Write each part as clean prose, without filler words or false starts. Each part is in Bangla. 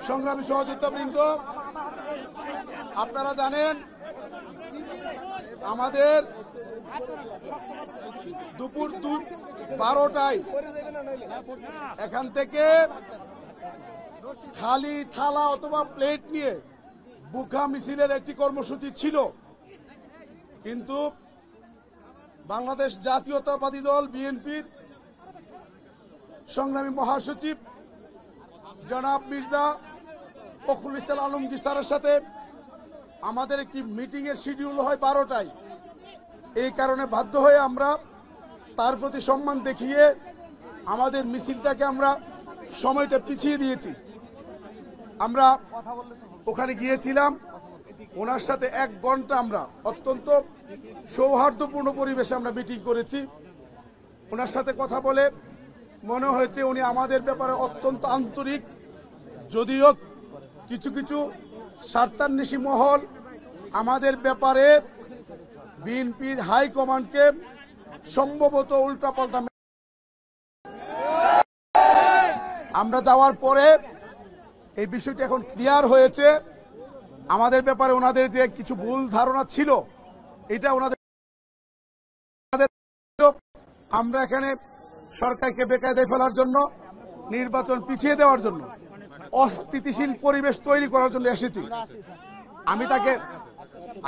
সংগ্রামী সহযোদ্ধাবৃন্দ, আপনারা জানেন আমাদের দুপুর 12টায় এখান থেকে খালি থালা অথবা প্লেট নিয়ে বুখা মিছিলের একটি কর্মসূচি ছিল, কিন্তু বাংলাদেশ জাতীয়তাবাদী দল বিএনপির সংগ্রামী মহাসচিব জনাব মির্জা ফখরুল ইসলাম আলমগীর স্যারের সাথে আমাদের একটি মিটিং এর শিডিউল হয় 12টায়। এই কারণে বাধ্য হয়ে আমরা তার প্রতি সম্মান দেখিয়ে আমাদের মিছিলটাকে আমরা সময়টা পিছিয়ে দিয়েছি। আমরা ওখানে গিয়েছিলাম, ওনার সাথে 1 ঘন্টা আমরা অত্যন্ত সৌহার্দ্যপূর্ণ পরিবেশে আমরা মিটিং করেছি। ওনার সাথে কথা বলে মনে হয়েছে উনি আমাদের ব্যাপারে অত্যন্ত আন্তরিক, যদিও কিছু কিছু স্বার্থান্বেষী মহল আমাদের ব্যাপারে বিএনপির হাইকমান্ডকে সম্ভবত উল্টাপাল্টা। আমরা যাওয়ার পরে এই বিষয়টি এখন ক্লিয়ার হয়েছে। আমাদের ব্যাপারে ওনাদের যে কিছু ভুল ধারণা ছিল, এটা ওনাদের আমরা এখানে সরকারকে বেকায়দায় ফেলার জন্য, নির্বাচন পিছিয়ে দেওয়ার জন্য, অস্থিতিশীল পরিবেশ তৈরি করার জন্য এসেছি।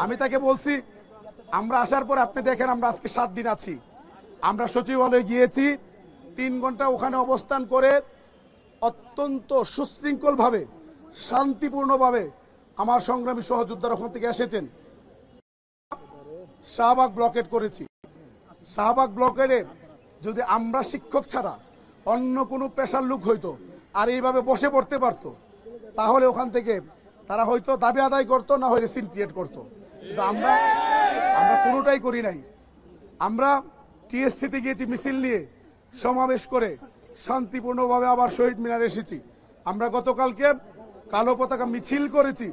আমি তাকে বলছি, আমরা আসার পর আপনি দেখেন আমরা আজকে 7 দিন আছি। আমরা সচিবালয়ে গিয়েছি, 3 ঘন্টা ওখানে অবস্থান করে অত্যন্ত সুশৃঙ্খলভাবে শান্তিপূর্ণভাবে আমার সংগ্রামী সহযোদ্ধারা ওখান থেকে এসেছেন। শাহবাগ ব্লকেট করেছি। শাহবাগ ব্লকেটে যদি আমরা শিক্ষক ছাড়া অন্য কোনো পেশার লোক হইতো আর এইভাবে বসে পড়তে পারতো, তাহলে ওখান থেকে তারা হয়তো দাবি আদায় করতো, না হলে সিন ক্রিয়েট করতো। কিন্তু আমরা কোনোটাই করি নাই। আমরা টিএসসিতে গিয়েছি, মিছিল নিয়ে সমাবেশ করে শান্তিপূর্ণভাবে আবার শহীদ মিনারে এসেছি। আমরা গতকালকে কালো পতাকা মিছিল করেছি।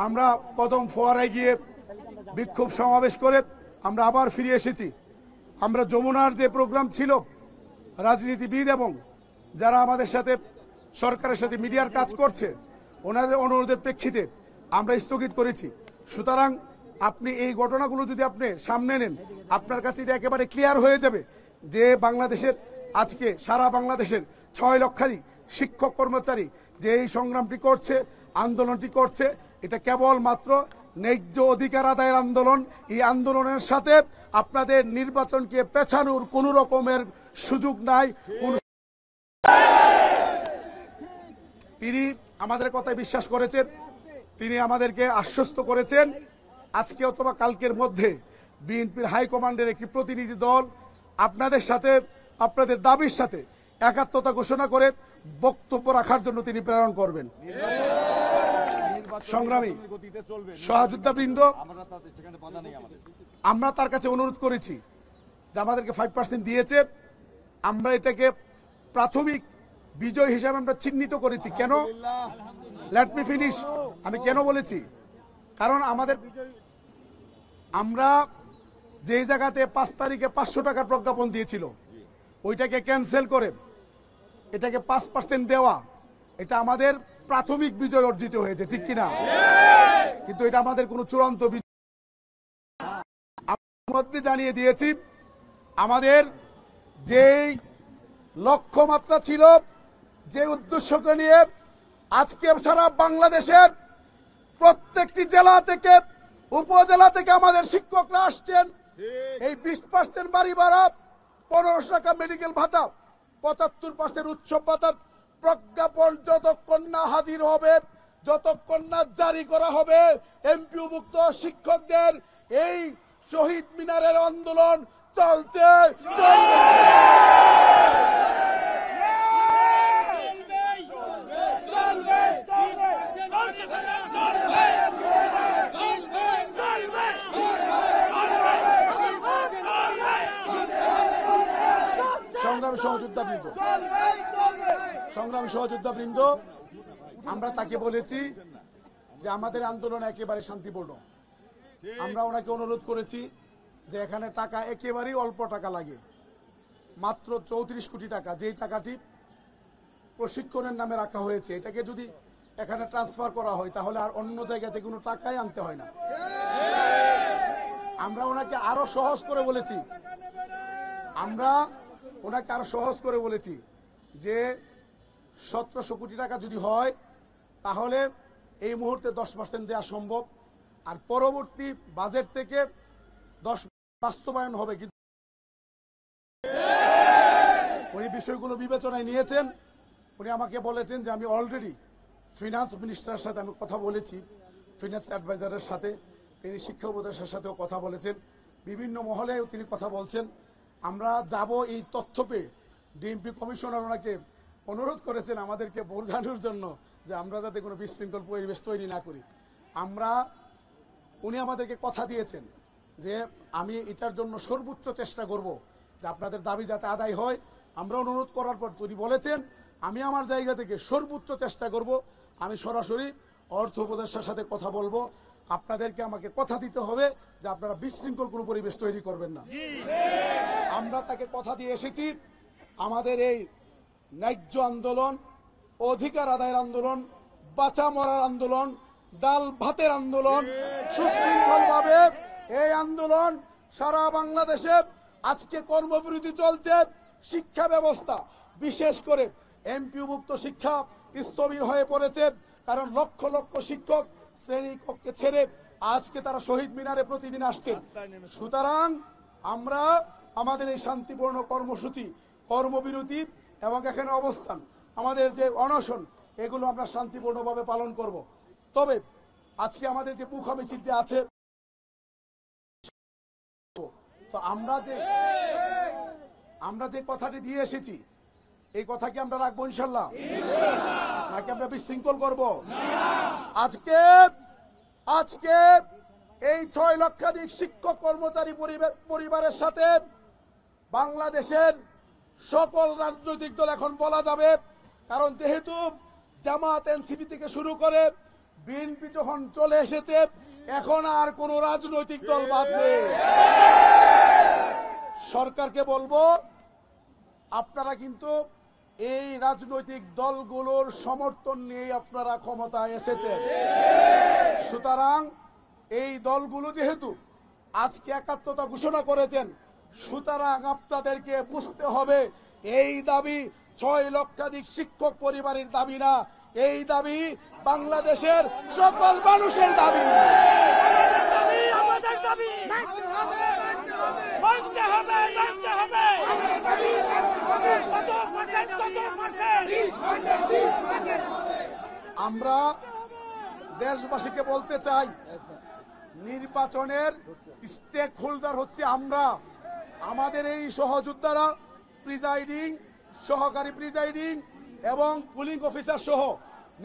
আমরা কদম ফোয়ারায় গিয়ে বিক্ষোভ সমাবেশ করে আমরা আবার ফিরে এসেছি। আমরা যমুনার যে প্রোগ্রাম ছিল, রাজনীতিবিদ এবং যারা আমাদের সাথে সরকারের সাথে মিডিয়ার কাজ করছে, ওনাদের অনুরোধের প্রেক্ষিতে আমরা স্থগিত করেছি। সুতরাং আপনি এই ঘটনাগুলো যদি আপনি সামনে নেন, আপনার কাছে এটা একেবারে ক্লিয়ার হয়ে যাবে যে বাংলাদেশের আজকে সারা বাংলাদেশের 6 লক্ষাধিক শিক্ষক কর্মচারী যে এই সংগ্রামটি করছে, আন্দোলনটি করছে, এটা কেবলমাত্র ন্যায্য অধিকার আদায়ের আন্দোলন। এই আন্দোলনের সাথে আপনাদের নির্বাচনকে পেছানোর কোনো রকমের সুযোগ নাই। তিনি আমাদের কথায় বিশ্বাস করেছেন, তিনি আমাদেরকে আশ্বস্ত করেছেন আজকে অথবা কালকের মধ্যে বিএনপির হাইকমান্ডের একটি প্রতিনিধি দল আপনাদের সাথে, আপনাদের দাবির সাথে একাত্মতা ঘোষণা করে বক্তব্য রাখার জন্য তিনি প্রেরণ করবেন। সংগ্রামী সহযোদ্ধাবৃন্দ, আমরা তার কাছে অনুরোধ করেছি যে আমাদেরকে 5% দিয়েছে, আমরা এটাকে প্রাথমিক বিজয় হিসাবে আমরা চিহ্নিত করেছি। কেন? Let me finish. আমি কেন বলেছি? কারণ আমরা যে জায়গাতে 5 তারিখে 500 টাকার প্রজ্ঞাপন দিয়েছিল, ওইটাকে ক্যান্সেল করে এটাকে 5% দেওয়া, এটা আমাদের প্রাথমিক বিজয় অর্জিত হয়েছে, ঠিক কিনা? কিন্তু এটা আমাদের কোনো চূড়ান্ত বিজয় মধ্যে জানিয়ে দিয়েছি। আমাদের যেই লক্ষ্যমাত্রা ছিল, যে উদ্দেশ্যকে নিয়ে আজকে সারা বাংলাদেশের প্রত্যেকটি জেলা থেকে, উপজেলা থেকে আমাদের শিক্ষকরা আসছেন, এই 20% বাড়ি ভাড়া, 1500 টাকা মেডিকেল ভাতা, 75% উৎসব ভাতার প্রজ্ঞাপন যতক্ষণ না হাজির হবে, যতক্ষণ না জারি করা হবে, এমপিওভুক্ত শিক্ষকদের এই শহীদ মিনারের আন্দোলন চলছে, চলবে। সংগ্রামী সহযোদ্ধাবৃন্দ, আমরা তাকে বলেছি যে আমাদের আন্দোলন একেবারে শান্তিপূর্ণ। আমরা ওনাকে অনুরোধ করেছি যে এখানে টাকা একেবারেই অল্প টাকা লাগে, মাত্র 34 কোটি টাকা, যেই টাকাটি প্রশিক্ষণের নামে রাখা হয়েছে, এটাকে যদি এখানে ট্রান্সফার করা হয় তাহলে আর অন্য জায়গা থেকে কোনো টাকাই আনতে হয় না। আমরা ওনাকে আরো সহজ করে বলেছি, যে 1700 কোটি টাকা যদি হয় তাহলে এই মুহূর্তে 10% দেওয়া সম্ভব, আর পরবর্তী বাজেট থেকে 10 বাস্তবায়ন হবে। কিন্তু উনি বিষয়গুলো বিবেচনায় নিয়েছেন। উনি আমাকে বলেছেন যে আমি অলরেডি ফিনান্স মিনিস্টারের সাথে আমি কথা বলেছি, ফিনান্স অ্যাডভাইজারের সাথে, তিনি শিক্ষা উপদেষ্টার সাথেও কথা বলেছেন, বিভিন্ন মহলেও তিনি কথা বলছেন। আমরা যাব এই তথ্য পেয়ে ডিএমপি কমিশনার ওনাকে অনুরোধ করেছেন আমাদেরকে বোঝানোর জন্য যে আমরা যাতে কোনো বিশৃঙ্খল পরিবেশ তৈরি না করি। উনি আমাদেরকে কথা দিয়েছেন যে আমি এটার জন্য সর্বোচ্চ চেষ্টা করব যে আপনাদের দাবি যাতে আদায় হয়। আমরা অনুরোধ করার পর তিনি বলেছেন আমি আমার জায়গা থেকে সর্বোচ্চ চেষ্টা করব, আমি সরাসরি অর্থ উপদেষ্টার সাথে কথা বলবো, আপনাদেরকে আমাকে কথা দিতে হবে যে আপনারা বিশৃঙ্খল কোনো পরিবেশ তৈরি করবেন না। আমরা তাকে কথা দিয়ে এসেছি আমাদের এই ন্যায্য আন্দোলন, অধিকার আদায়ের আন্দোলন, বাঁচা মরার আন্দোলন, ডাল ভাতের আন্দোলন, সুশৃঙ্খলভাবে এই আন্দোলন সারা বাংলাদেশে আজকে কর্মবিরতি চলছে। শিক্ষা ব্যবস্থা বিশেষ করে এমপিওভুক্ত শিক্ষা স্থবির হয়ে পড়েছে, কারণ লক্ষ লক্ষ শিক্ষক শ্রেণী কক্ষে ছেড়ে আজকে তারা শহীদ মিনারে প্রতিদিন আসছে। সুতরাং আমরা আমাদের এই শান্তিপূর্ণ কর্মসূচি, কর্মবিরতি এবং এখানে অবস্থান, আমাদের যে অনশন, এগুলো আমরা শান্তিপূর্ণভাবে পালন করব। তবে আজকে আমাদের যে মুখা মিছিলটি আছে, তো আমরা যে কথাটি দিয়ে এসেছি এই কথা কি আমরা রাখবো ইনশাল্লাহ, নাকি আমরা বিশৃঙ্খল করব? আজকে এই 6 লক্ষাধিক শিক্ষক কর্মচারী পরিবারের সাথে বাংলাদেশের সকল রাজনৈতিক দল এখন বলা যাবে, কারণ যেহেতু জামাত এনসিপি থেকে শুরু করে বিএনপি যখন চলে এসেছে, এখন আর কোন রাজনৈতিক দল বাদ নেই। সরকারকে বলবো আপনারা কিন্তু এই রাজনৈতিক দলগুলোর সমর্থন নিয়ে আপনারা ক্ষমতায় এসেছেন। সুতরাং এই দলগুলো যেহেতু আজকে একাত্মতা ঘোষণা করেছেন, সুতরাং আপনাদেরকে বুঝতে হবে এই দাবি 6 লক্ষাধিক শিক্ষক পরিবারের দাবি না, এই দাবি বাংলাদেশের সকল মানুষের দাবি। আমাদের দাবি মানতে হবে, মানতে হবে। আমরা দেশবাসীকে বলতে চাই, নির্বাচনের স্টেক হোল্ডার হচ্ছে আমরা, আমাদের এই সহযোদ্ধারা, প্রিজাইডিং, সহকারী প্রিজাইডিং এবং পুলিং অফিসার সহ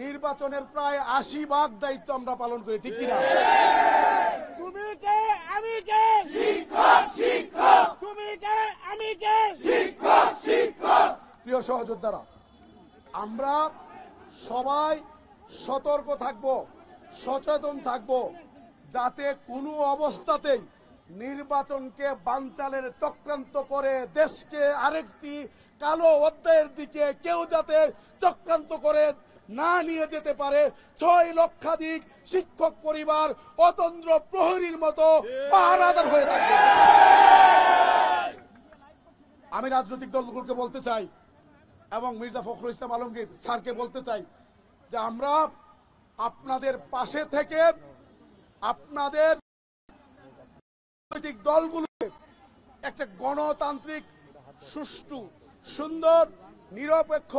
নির্বাচনের প্রায় 80% দায়িত্ব আমরা পালন করি, ঠিক কিনা? তুমি কে আমি কে, শিক্ষক শিক্ষক, তুমি কে আমি কে, শিক্ষক শিক্ষক। প্রিয় সহযোদ্ধারা, আমরা সবাই সতর্ক থাকব, সচেতন থাকব, যাতে কোনো অবস্থাতেই নির্বাচনকে বানচালের চক্রান্ত করে দেশকে আরেকটি কালো অধ্যায়ের দিকে কেউ যাতে চক্রান্ত করে না নিয়ে যেতে পারে। 6 লক্ষাধিক শিক্ষক পরিবার অতন্দ্র প্রহরীর মতো পাহারাদার হয়ে থাকবে। আমি রাজনৈতিক দলগুলোকে বলতে চাই এবং মির্জা ফখরুল ইসলাম আলমগীর স্যারকে বলতে চাই যে আমরা আপনাদের পাশে থেকে আপনাদের রাজনৈতিক দলগুলোকে একটা গণতান্ত্রিক, সুষ্ঠু, সুন্দর, নিরপেক্ষ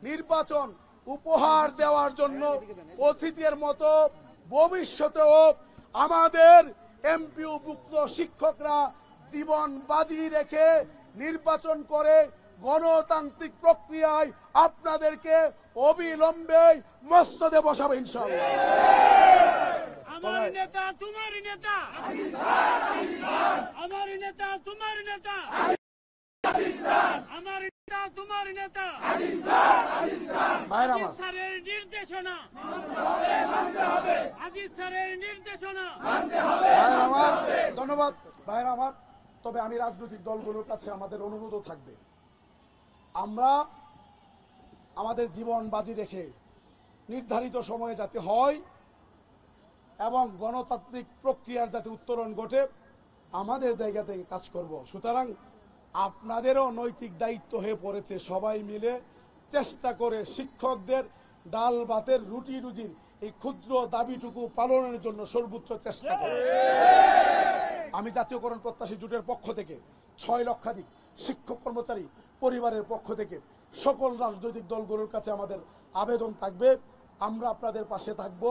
নির্বাচন উপহার দেওয়ার জন্য অতিথির মতো ভবিষ্যতেও আমাদের এমপিওভুক্ত শিক্ষকরা জীবন বাজি রেখে নির্বাচন করে গণতান্ত্রিক প্রক্রিয়ায় আপনাদেরকে অবিলম্বে মসনদে বসাবে ইনশাআল্লাহ। আমার নেতা তোমার নেতা, আমার নেতা তোমার নেতা, আমার নেতা তোমার নেতা, ভাইরা আমার স্যারের নির্দেশনা মানতে হবে, মানতে হবে, আজিজ স্যারের নির্দেশনা মানতে হবে, ভাইরা আমার। ধন্যবাদ ভাইরা আমার। তবে আমি রাজনৈতিক দলগুলোর কাছে আমাদের অনুরোধও থাকবে, আমরা আমাদের জীবন বাজি রেখে নির্ধারিত সময়ে যাতে হয় এবং গণতান্ত্রিক প্রক্রিয়ার যাতে উত্তরণ ঘটে আমাদের জায়গা থেকে কাজ করব। সুতরাং আপনাদেরও নৈতিক দায়িত্ব হয়ে পড়েছে সবাই মিলে চেষ্টা করে শিক্ষকদের ডাল ভাতের রুটি রুজির এই ক্ষুদ্র দাবিটুকু পালনের জন্য সর্বোচ্চ চেষ্টা করে। আমি জাতীয়করণ প্রত্যাশী জোটের পক্ষ থেকে 6 লক্ষাধিক শিক্ষক কর্মচারী পরিবারের পক্ষ থেকে সকল রাজনৈতিক দলগুলোর কাছে আমাদের আবেদন থাকবে, আমরা আপনাদের পাশে থাকব।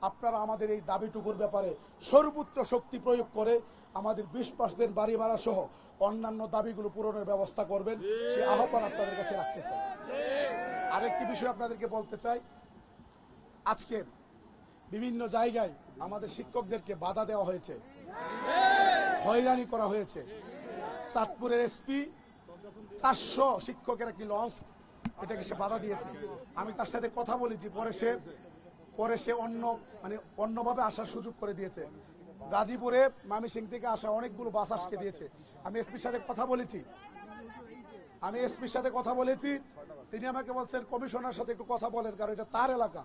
আপনারা আমাদের এই দাবিটুকুর ব্যাপারে সর্বোচ্চ শক্তি প্রয়োগ করে আমাদের 20% বাড়ি ভাড়া সহ অন্যান্য দাবিগুলো পূরণের ব্যবস্থা করবেন, সে আহ্বান আপনাদের কাছে রাখতে চাই। আরেকটি বিষয় আপনাদেরকে বলতে চাই, আজকে বিভিন্ন জায়গায় আমাদের শিক্ষকদেরকে বাধা দেওয়া হয়েছে, হয়রানি করা হয়েছে। চাঁদপুরের এসপি 400 শিক্ষকের একটি লঞ্চ, এটাকে সে বাধা দিয়েছে। আমি তার সাথে কথা বলেছি, পরে সে অন্যভাবে আসার সুযোগ করে দিয়েছে। গাজীপুরে ময়মনসিংহ থেকে আসা অনেকগুলো বাস আটকে দিয়েছে। আমি এসপির সাথে কথা বলেছি, তিনি আমাকে বলছেন কমিশনার সাথে একটু কথা বলেন, কারণ এটা তার এলাকা।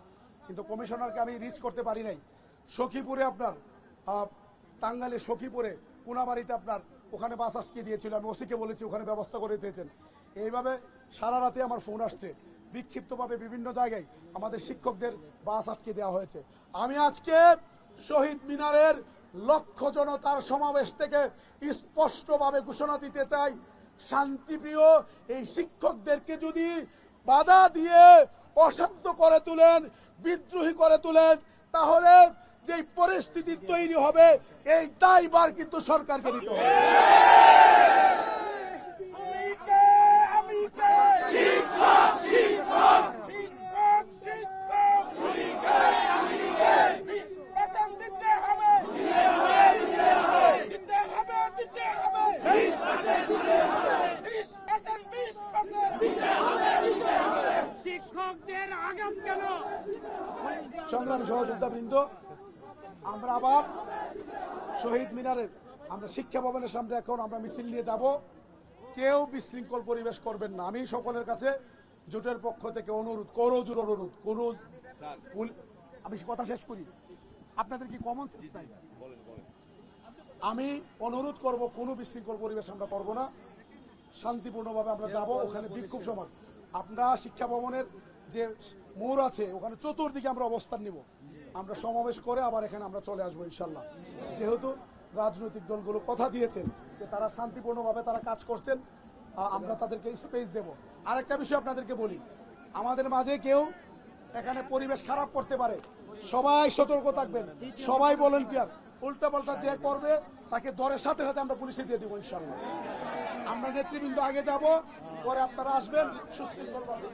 কিন্তু কমিশনারকে আমি রিচ করতে পারি নাই। সখীপুরে আপনার টাঙ্গাইলে সখীপুরে কোনাবাড়িতে আপনার ওখানে বাস আটকে দিয়েছিল, আমি ওসিকে বলেছি ওখানে ব্যবস্থা করে দিয়েছেন। এইভাবে সারা রাতে আমার ফোন আসছে, বিক্ষিপ্তভাবে বিভিন্ন জায়গায় আমাদের শিক্ষকদের বাস আটকে দেওয়া হয়েছে। আমি আজকে শহীদ মিনারের লক্ষ জনতার সমাবেশ থেকে স্পষ্টভাবে ঘোষণা দিতে চাই, শান্তিপ্রিয় এই শিক্ষকদেরকে যদি বাধা দিয়ে অশান্ত করে তুলেন, বিদ্রোহী করে তুলেন, তাহলে যে পরিস্থিতি তৈরি হবে এই দায়ভার কিন্তু সরকারকে নিতে হবে। সংগ্রামী সহযোদ্ধাবৃন্দ, আমরা আবার শহীদ মিনারের আমরা শিক্ষা ভবনের সামনে এখন আমরা মিছিল নিয়ে যাব। কেউ বিশৃঙ্খল পরিবেশ করবেন না। আমি সকলের কাছে জোটের পক্ষ থেকে অনুরোধ, আমি কথা শেষ করি, আপনাদের কি কমন সেন্স নাই? আমি অনুরোধ করব, কোনো বিশৃঙ্খল পরিবেশ আমরা করব না, শান্তিপূর্ণভাবে আমরা যাব। ওখানে বিক্ষোভ সমাবেশ, আমরা শিক্ষা ভবনের যে মোড় আছে ওখানে চতুর্দিকে আমরা অবস্থান নিব, আমরা সমাবেশ করে আবার এখানে আমরা চলে আসবো ইনশাল্লাহ। যেহেতু রাজনৈতিক দলগুলো কথা দিয়েছেন যে তারা শান্তিপূর্ণভাবে তারা কাজ করছেন, আমরা তাদেরকে স্পেস দেব। আরেকটা বিষয় আপনাদেরকে বলি, আমাদের মাঝে কেউ এখানে পরিবেশ খারাপ করতে পারে, সবাই সতর্ক থাকবেন, সবাই ভলান্টিয়ার। উল্টাপাল্টা যে করবে তাকে দরের সাথে সাথে আমরা পুলিশে দিয়ে দেবো ইনশাল্লাহ। আমরা নেতৃবৃন্দ আগে যাব, পরে আপনারা আসবেন সুশৃঙ্খলভাবে।